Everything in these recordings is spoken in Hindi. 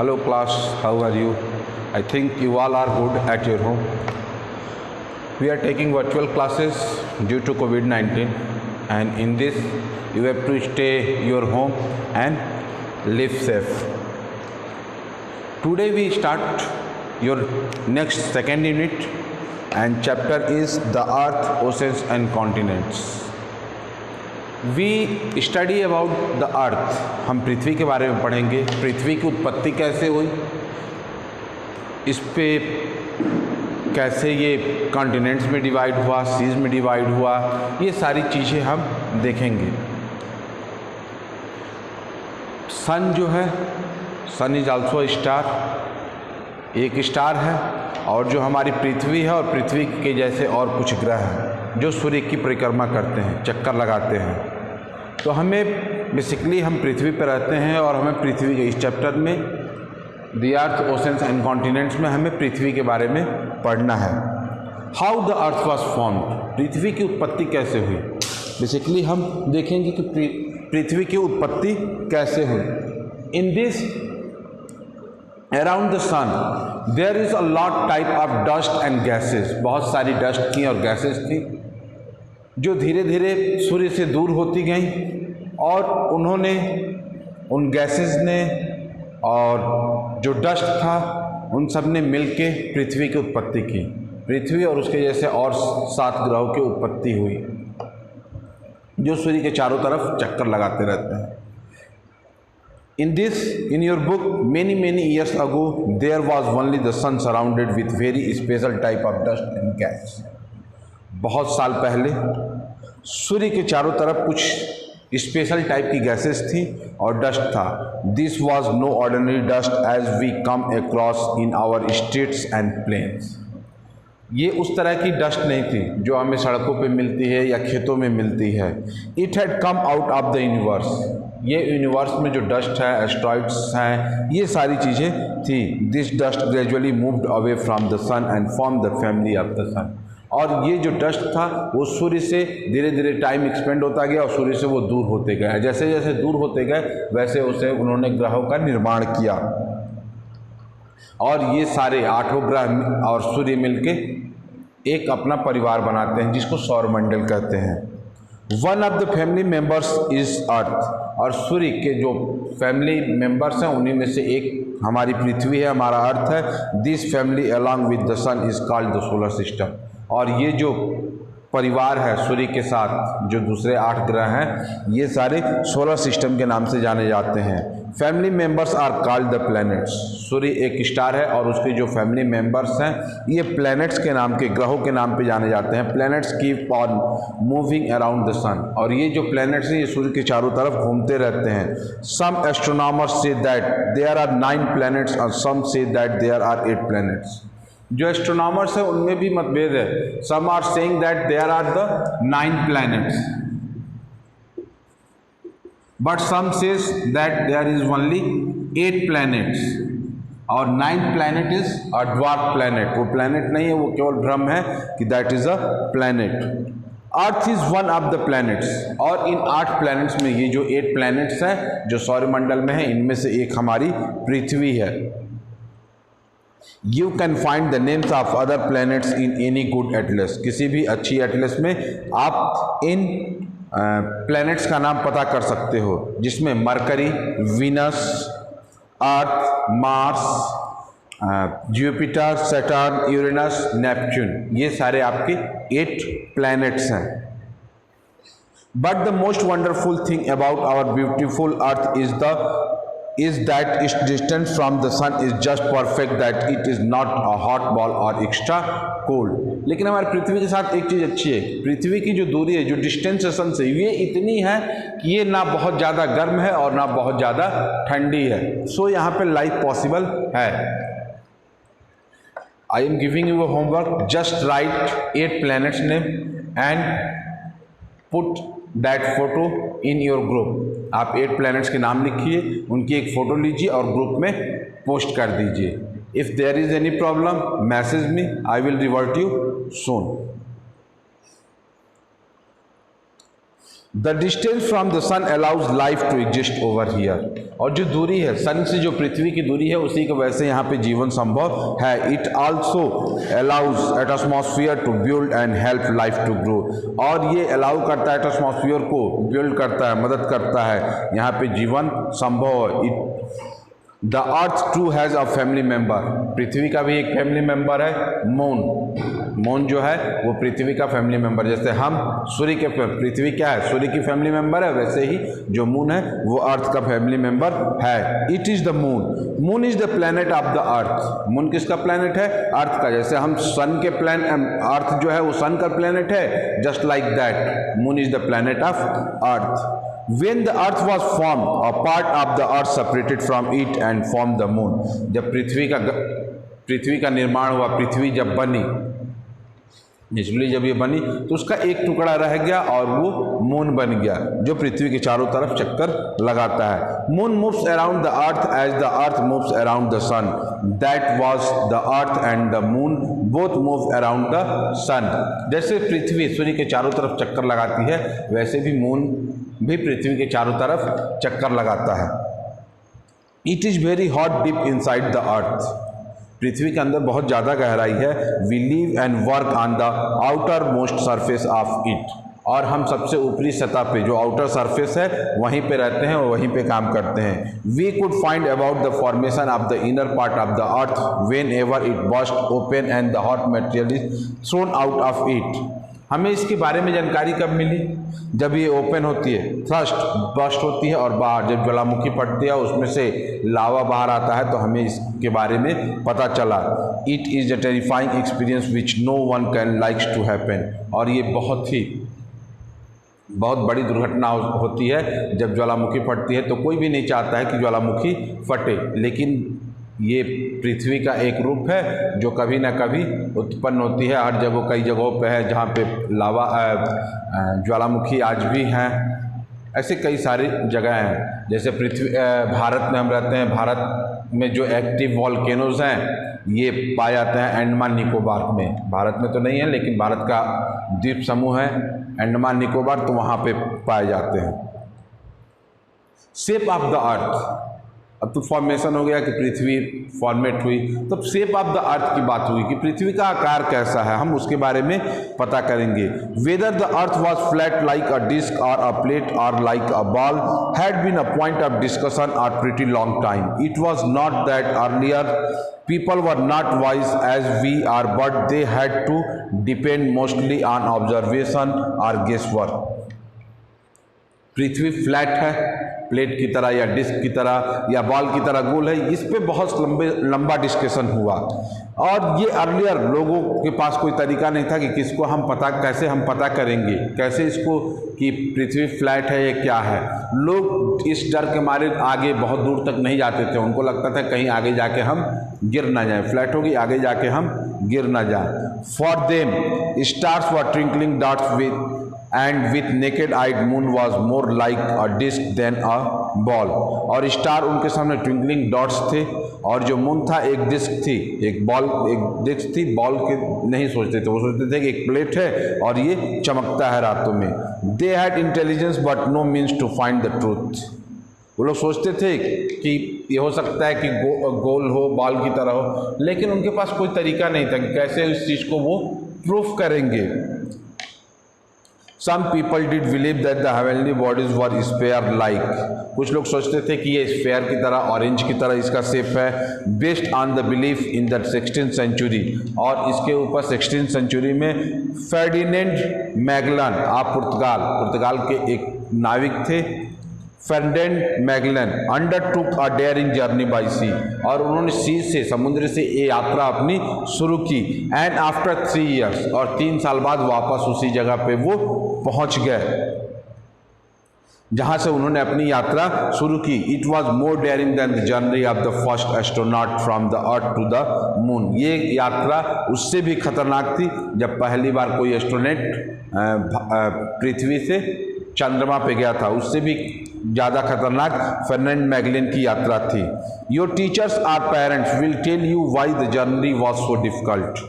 Hello class, how are you? I think you all are good at your home. We are taking virtual classes due to COVID-19, and in this you have to stay your home and live safe. Today we start your next second unit, and chapter is the earth, oceans and continents. We study about the earth, हम पृथ्वी के बारे में पढ़ेंगे। पृथ्वी की उत्पत्ति कैसे हुई, इस पे कैसे ये कॉन्टिनेंट्स में डिवाइड हुआ, सीज में डिवाइड हुआ, ये सारी चीज़ें हम देखेंगे। सन जो है, सन इज आल्सो स्टार, एक स्टार है। और जो हमारी पृथ्वी है, और पृथ्वी के जैसे और कुछ ग्रह हैं जो सूर्य की परिक्रमा करते हैं, चक्कर लगाते हैं। तो हमें बेसिकली हम पृथ्वी पर रहते हैं, और हमें पृथ्वी के इस चैप्टर में the earth, oceans and continents में हमें पृथ्वी के बारे में पढ़ना है। How the earth was formed, पृथ्वी की उत्पत्ति कैसे हुई। बेसिकली हम देखेंगे कि पृथ्वी की उत्पत्ति कैसे हुई। In this around the sun there is a lot type of dust and gases, बहुत सारी डस्ट थी और गैसेस थी जो धीरे धीरे सूर्य से दूर होती गई, और उन्होंने, उन गैसेस ने और जो डस्ट था, उन सब ने मिलके पृथ्वी की उत्पत्ति की। पृथ्वी और उसके जैसे और 7 ग्रहों की उत्पत्ति हुई जो सूर्य के चारों तरफ चक्कर लगाते रहते हैं। In your book, many years ago, there was only the sun surrounded with very special type of dust and gas. बहुत साल पहले सूर्य के चारों तरफ कुछ स्पेशल टाइप की गैसेस थी और डस्ट था। This was no ordinary dust as we come across in our streets and plains. ये उस तरह की डस्ट नहीं थी जो हमें सड़कों पे मिलती है या खेतों में मिलती है। It had come out of the universe. ये यूनिवर्स में जो डस्ट है, एस्ट्रॉइड्स हैं, ये सारी चीज़ें थी। This dust gradually moved away from the sun and form the family of the sun. और ये जो डस्ट था वो सूर्य से धीरे धीरे टाइम एक्सपेंड होता गया, और सूर्य से वो दूर होते गए। जैसे जैसे दूर होते गए वैसे उसे उन्होंने ग्रहों का निर्माण किया, और ये सारे 8 ग्रह और सूर्य मिलके एक अपना परिवार बनाते हैं जिसको सौरमंडल कहते हैं। One of the family members is earth, और सूर्य के जो फैमिली मेंबर्स हैं उन्हीं में से एक हमारी पृथ्वी है, हमारा अर्थ है। This family along with the sun is called the solar system. और ये जो परिवार है सूर्य के साथ जो दूसरे 8 ग्रह हैं, ये सारे सोलर सिस्टम के नाम से जाने जाते हैं। Family members are called the planets. सूर्य एक स्टार है और उसके जो फैमिली मेंबर्स हैं ये प्लैनेट्स के नाम के, ग्रहों के नाम पे जाने जाते हैं। Planets keep on moving around the sun, और ये जो प्लैनेट्स हैं ये सूर्य के चारों तरफ घूमते रहते हैं। Some astronomers say that there are 9 planets और some say that there are 8 planets. जो एस्ट्रोनॉमर्स हैं उनमें भी मतभेद है। Some are saying that there are the 9 planets, but some says that there is only 8 planets, और 9th planet is a dwarf planet. वो प्लैनेट नहीं है, वो केवल भ्रम है कि that is a planet. Earth is one of the planets, और इन 8 प्लैनेट्स में ये जो 8 प्लैनेट्स हैं जो सौरमंडल में हैं, इनमें से एक हमारी पृथ्वी है। You can find the names of other planets in any good atlas. किसी भी अच्छी एटलस में आप इन प्लैनेट्स का नाम पता कर सकते हो, जिसमें Mercury, Venus, Earth, Mars, Jupiter, Saturn, Uranus, Neptune, ये सारे आपके 8 प्लैनेट्स हैं। But the most wonderful thing about our beautiful earth is that its distance from the sun is just perfect, that it is not a hot ball or extra cold. लेकिन हमारी पृथ्वी के साथ एक चीज़ अच्छी है, पृथ्वी की जो दूरी है, जो डिस्टेंस है सन से, ये इतनी है कि ये ना बहुत ज़्यादा गर्म है और ना बहुत ज़्यादा ठंडी है। सो यहाँ पे लाइफ पॉसिबल है। I am giving you a homework, just right 8 planets name and put that photo in your group. आप 8 प्लैनेट्स के नाम लिखिए, उनकी एक फ़ोटो लीजिए और ग्रुप में पोस्ट कर दीजिए। If there is any problem message me, I will revert you soon. The distance from the sun allows life to exist over here, और जो दूरी है सन से, जो पृथ्वी की दूरी है, उसी की वजह से यहाँ पे जीवन संभव है। It also allows atmosphere to build and help life to grow, और ये अलाउ करता है, एटमॉस्फेयर को बिल्ड करता है, मदद करता है, यहाँ पे जीवन संभव है। It the earth too has a family member, पृथ्वी का भी एक फैमिली मेंबर है मून। मून जो है वो पृथ्वी का फैमिली मेंबर, जैसे हम सूर्य के, पृथ्वी क्या है, सूर्य की फैमिली मेंबर है, वैसे ही जो मून है वो अर्थ का फैमिली मेंबर है। It is the moon, moon is the planet of the earth, moon किसका प्लैनेट है, अर्थ का। जैसे हम सन के अर्थ जो है वो सन का प्लैनेट है, just like that moon is the planet of earth. When the earth was formed, a part of the earth separated from it and formed the moon. जब पृथ्वी का निर्माण हुआ, पृथ्वी जब बनी, इसलिए जब ये बनी तो उसका एक टुकड़ा रह गया और वो मून बन गया, जो पृथ्वी के चारों तरफ चक्कर लगाता है। Moon moves around the earth as the earth moves around the sun, that was the earth and the moon both move around the sun. जैसे पृथ्वी सूर्य के चारों तरफ चक्कर लगाती है, वैसे भी मून भी पृथ्वी के चारों तरफ चक्कर लगाता है। It is very hot deep inside the earth, पृथ्वी के अंदर बहुत ज़्यादा गहराई है। We live and work on the outermost surface of it, और हम सबसे ऊपरी सतह पे, जो आउटर सरफेस है, वहीं पे रहते हैं और वहीं पे काम करते हैं। We could find about the formation of the inner part of the earth whenever it burst open and the hot material is thrown out of it. हमें इसके बारे में जानकारी कब मिली, जब ये ओपन होती है, थ्रस्ट बर्स्ट होती है, और बाहर जब ज्वालामुखी फटती है उसमें से लावा बाहर आता है, तो हमें इसके बारे में पता चला। It is a terrifying experience which no one can likes to happen, और ये बहुत बड़ी दुर्घटना होती है जब ज्वालामुखी फटती है। तो कोई भी नहीं चाहता है कि ज्वालामुखी फटे, लेकिन ये पृथ्वी का एक रूप है जो कभी ना कभी उत्पन्न होती है। हर जगह, कई जगहों पे है जहाँ पे लावा ज्वालामुखी आज भी हैं, ऐसे कई सारी जगह हैं। जैसे भारत में हम रहते हैं, भारत में जो एक्टिव वॉल्केनोज हैं ये पाए जाते हैं अंडमान निकोबार में। भारत में तो नहीं है, लेकिन भारत का द्वीप समूह है अंडमान निकोबार, तो वहाँ पे पाए जाते हैं। शेप ऑफ द अर्थ, अब तो फॉर्मेशन हो गया कि पृथ्वी फॉर्मेट हुई, तो शेप ऑफ द अर्थ की बात हुई कि पृथ्वी का आकार कैसा है, हम उसके बारे में पता करेंगे। Whether the earth was flat like a disc और अ प्लेट और like a ball had been a point of discussion और pretty long time. It was not that earlier people were not wise as we are, but they had to depend mostly on observation or guesswork. Prithvi flat है, प्लेट की तरह या डिस्क की तरह या बॉल की तरह गोल है, इस पे बहुत लंबा डिस्कशन हुआ। और ये अर्लियर लोगों के पास कोई तरीका नहीं था कि किसको हम कैसे हम पता करेंगे, कैसे इसको कि पृथ्वी फ्लैट है या क्या है। लोग इस डर के मारे आगे बहुत दूर तक नहीं जाते थे, उनको लगता था कहीं आगे जाके हम गिर ना जाए, फ्लैट होगी आगे जाके हम गिर ना जाए। For them stars were twinkling dots and with naked eyed moon was more like a disk than a ball, और स्टार उनके सामने ट्विंकलिंग डॉट्स थे, और जो मून था एक डिस्क थी, एक डिस्क थी, बॉल के नहीं सोचते थे, वो सोचते थे कि एक प्लेट है और ये चमकता है रातों में। They had intelligence but no means to find the truth, वो लोग सोचते थे कि ये हो सकता है कि गोल हो, बॉल की तरह हो, लेकिन उनके पास कोई तरीका नहीं था कि कैसे इस चीज़ को वो प्रूफ करेंगे। Some people did believe that the heavenly bodies were sphere-like, कुछ लोग सोचते थे कि ये स्फेयर की तरह, ऑरेंज की तरह इसका शेप है, based on the belief in the 16th century, और इसके ऊपर 16th सेंचुरी में फर्डिनेंड मैगलन ऑफ पुर्तगाल के एक नाविक थे, Ferdinand Magellan undertook a daring journey by sea, और उन्होंने सी से, समुद्र से ये यात्रा अपनी शुरू की। एंड आफ्टर 3 years, और 3 साल बाद वापस उसी जगह पे वो पहुंच गए जहां से उन्होंने अपनी यात्रा शुरू की। It was more daring than the journey of the first astronaut from the earth to the moon, ये यात्रा उससे भी खतरनाक थी जब पहली बार कोई एस्ट्रोनॉट पृथ्वी से चंद्रमा पे गया था, उससे भी ज़्यादा खतरनाक फर्डिनेंड मैगलन की यात्रा थी। Your teachers or parents will tell you why the journey was so difficult,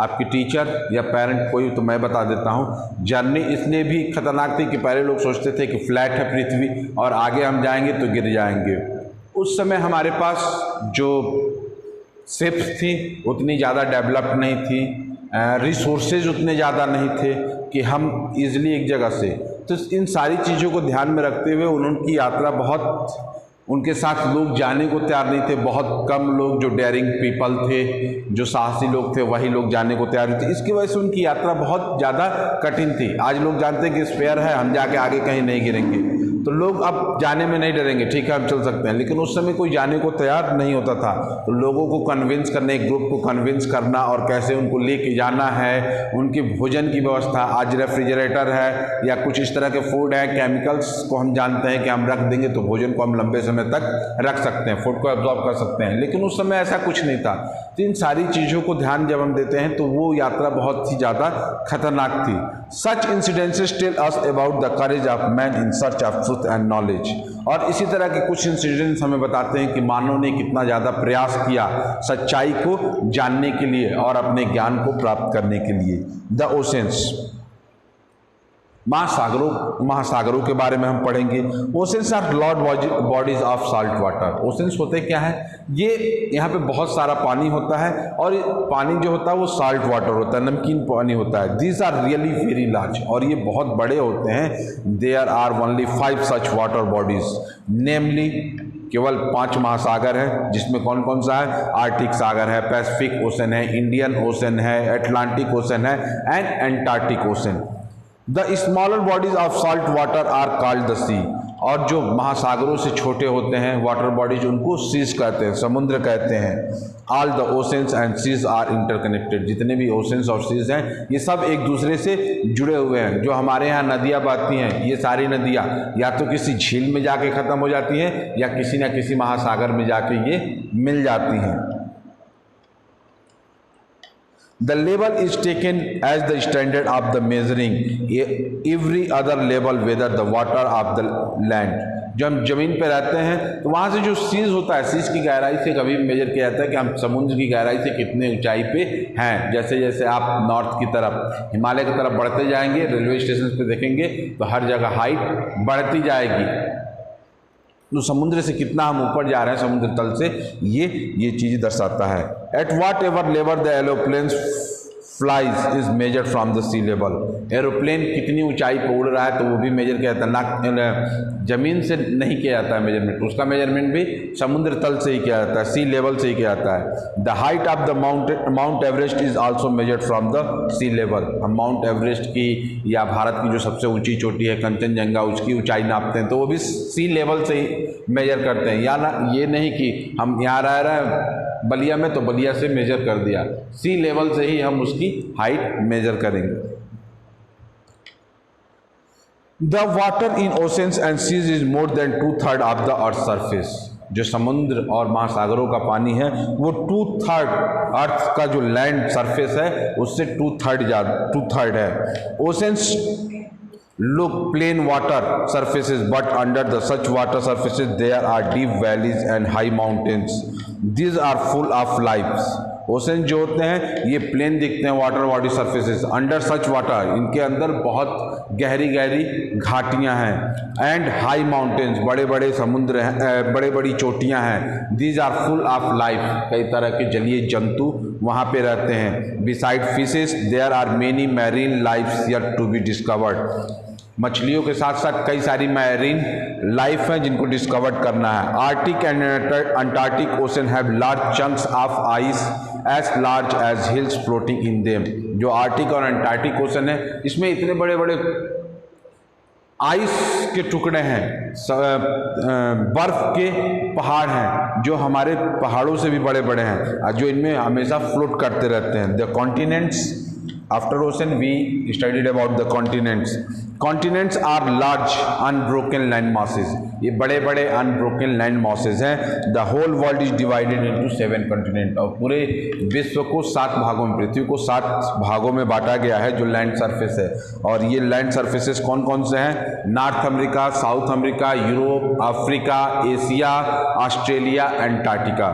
आपकी टीचर या पेरेंट कोई, तो मैं बता देता हूँ। जर्नी इसलिए भी खतरनाक थी कि पहले लोग सोचते थे कि फ्लैट है पृथ्वी और आगे हम जाएंगे तो गिर जाएंगे। उस समय हमारे पास जो शिप्स थी उतनी ज़्यादा डेवलप्ड नहीं थी, रिसोर्सेज उतने ज़्यादा नहीं थे कि हम इजीली एक जगह से, तो इन सारी चीज़ों को ध्यान में रखते हुए उनकी यात्रा बहुत, उनके साथ लोग जाने को तैयार नहीं थे। बहुत कम लोग जो डेयरिंग पीपल थे, जो साहसी लोग थे, वही लोग जाने को तैयार थे। इसकी वजह से उनकी यात्रा बहुत ज़्यादा कठिन थी। आज लोग जानते हैं कि स्पेयर है, हम जाके आगे कहीं नहीं गिरेंगे, तो लोग अब जाने में नहीं डरेंगे, ठीक है हम चल सकते हैं। लेकिन उस समय कोई जाने को तैयार नहीं होता था, तो लोगों को कन्विंस करने, एक ग्रुप को कन्विंस करना और कैसे उनको लेके जाना है, उनकी भोजन की व्यवस्था। आज रेफ्रिजरेटर है या कुछ इस तरह के फूड है, केमिकल्स को हम जानते हैं कि हम रख देंगे तो भोजन को हम लंबे समय तक रख सकते हैं, फूड को एब्जॉर्ब कर सकते हैं। लेकिन उस समय ऐसा कुछ नहीं था। तो इन सारी चीज़ों को ध्यान जब हम देते हैं तो वो यात्रा बहुत ही ज़्यादा खतरनाक थी। Such incidences tell us about the courage of man in search of truth and knowledge. और इसी तरह के कुछ इंसिडेंट्स हमें बताते हैं कि मानव ने कितना ज़्यादा प्रयास किया सच्चाई को जानने के लिए और अपने ज्ञान को प्राप्त करने के लिए। द ओशंस, महासागरों के बारे में हम पढ़ेंगे। Oceans are large bodies of salt water. Oceans होते क्या है, ये यहाँ पे बहुत सारा पानी होता है और पानी जो होता है वो साल्ट वाटर होता है, नमकीन पानी होता है। These are really very large, और ये बहुत बड़े होते हैं। There are only 5 such water bodies, namely केवल 5 महासागर हैं, जिसमें कौन कौन सा है, आर्टिक सागर है, पैसिफिक ओशन है, इंडियन ओशन है, अटलांटिक ओशन है and Antarctic Ocean. The smaller bodies of salt water are called the sea. और जो महासागरों से छोटे होते हैं वाटर बॉडीज, उनको सीज कहते हैं, समुद्र कहते हैं। All the oceans and seas are interconnected. जितने भी ओशंस और सीज हैं ये सब एक दूसरे से जुड़े हुए हैं। जो हमारे यहाँ नदियाँ बहती हैं, ये सारी नदियाँ या तो किसी झील में जाके ख़त्म हो जाती हैं या किसी न किसी महासागर में जाके ये मिल जाती हैं। The level is taken as the standard of the measuring every other level whether the water of the land। जब हम ज़मीन पे रहते हैं तो वहाँ से जो सीज होता है, सीज की गहराई से कभी भी मेजर किया जाता है कि हम समुद्र की गहराई से कितने ऊंचाई पे हैं। जैसे जैसे आप नॉर्थ की तरफ, हिमालय की तरफ बढ़ते जाएंगे, रेलवे स्टेशन पे देखेंगे तो हर जगह हाइट बढ़ती जाएगी। तो समुद्र से कितना हम ऊपर जा रहे हैं समुद्र तल से, ये चीज़ दर्शाता है। At whatever level the aeroplanes flies is measured from the sea level. Aeroplane कितनी ऊंचाई पर उड़ रहा है तो वो भी मेजर किया जाता है, ना जमीन से नहीं किया जाता है मेजरमेंट, उसका मेजरमेंट भी समुद्र तल से ही किया जाता है, सी लेवल से ही किया जाता है। The height of the Mount Everest is also measured from the sea level. हम माउंट एवरेस्ट की या भारत की जो सबसे ऊंची चोटी है कंचनजंगा, उसकी ऊंचाई नापते हैं तो वो भी सी लेवल से ही मेजर करते हैं। या ना ये नहीं कि हम यहाँ रह रहे हैं बलिया में तो बलिया से मेजर कर दिया, सी लेवल से ही हम उसकी हाइट मेजर करेंगे। The water in oceans and seas is more than 2/3 of the earth surface. जो समुद्र और महासागरों का पानी है वो 2/3 अर्थ का जो लैंड सरफेस है उससे 2/3 है। Oceans look plain water surfaces, but under the such water surfaces there are deep valleys and high mountains. These are full of life. Ocean जो होते हैं ये प्लेन दिखते हैं water body surfaces, under such water इनके अंदर बहुत गहरी गहरी घाटियां हैं। एंड हाई माउंटेन्स, बड़े बड़े समुद्र हैं, बड़े बड़ी चोटियां हैं। These are full of life, कई तरह के जलीय जंतु वहाँ पे रहते हैं। Beside fishes there are many marine lifes yet to be discovered. मछलियों के साथ साथ कई सारी मैरीन लाइफ हैं जिनको डिस्कवर करना है। Arctic and Antarctic ocean have large chunks of ice as large as hills floating in them. जो आर्टिक और अंटार्कटिक ओशन है इसमें इतने बड़े बड़े आइस के टुकड़े हैं, बर्फ के पहाड़ हैं जो हमारे पहाड़ों से भी बड़े बड़े हैं, जो इनमें हमेशा फ्लोट करते रहते हैं। The continents, after ocean we studied about the continents. Continents are large unbroken land masses, ये बड़े बड़े अनब्रोकन लैंड मासेस हैं। The whole world is divided into 7 continent. और पूरे विश्व को 7 भागों में, पृथ्वी को 7 भागों में बांटा गया है जो लैंड सरफेस है। और ये लैंड सरफेसेस कौन कौन से हैं? North America, South America, Europe, Africa, Asia, Australia, Antarctica.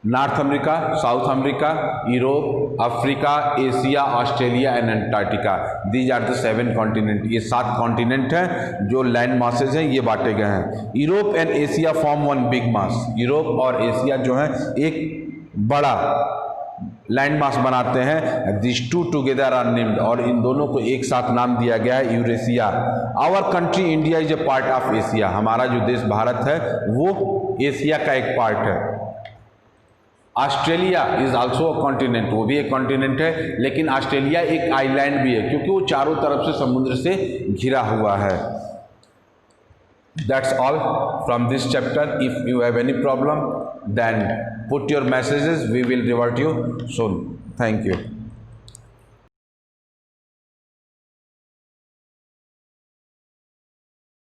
North America, South America, Europe, Africa, Asia, Australia and Antarctica. These are the 7 continent. ये 7 कॉन्टिनेंट हैं जो लैंड मासेज हैं, ये बांटे गए हैं। Europe and Asia form one big mass. Europe और एशिया जो है एक बड़ा लैंड मास बनाते हैं। This two together are named, और इन दोनों को एक साथ नाम दिया गया है Eurasia. Our country India is a part of Asia. हमारा जो देश भारत है वो एशिया का एक पार्ट है। Australia is also a continent, वो भी एक कॉन्टिनेंट है, लेकिन ऑस्ट्रेलिया एक आइलैंड भी है क्योंकि वो चारों तरफ से समुद्र से घिरा हुआ है। That's all from this chapter. If you have any problem, then put your messages. We will revert you soon. Thank you.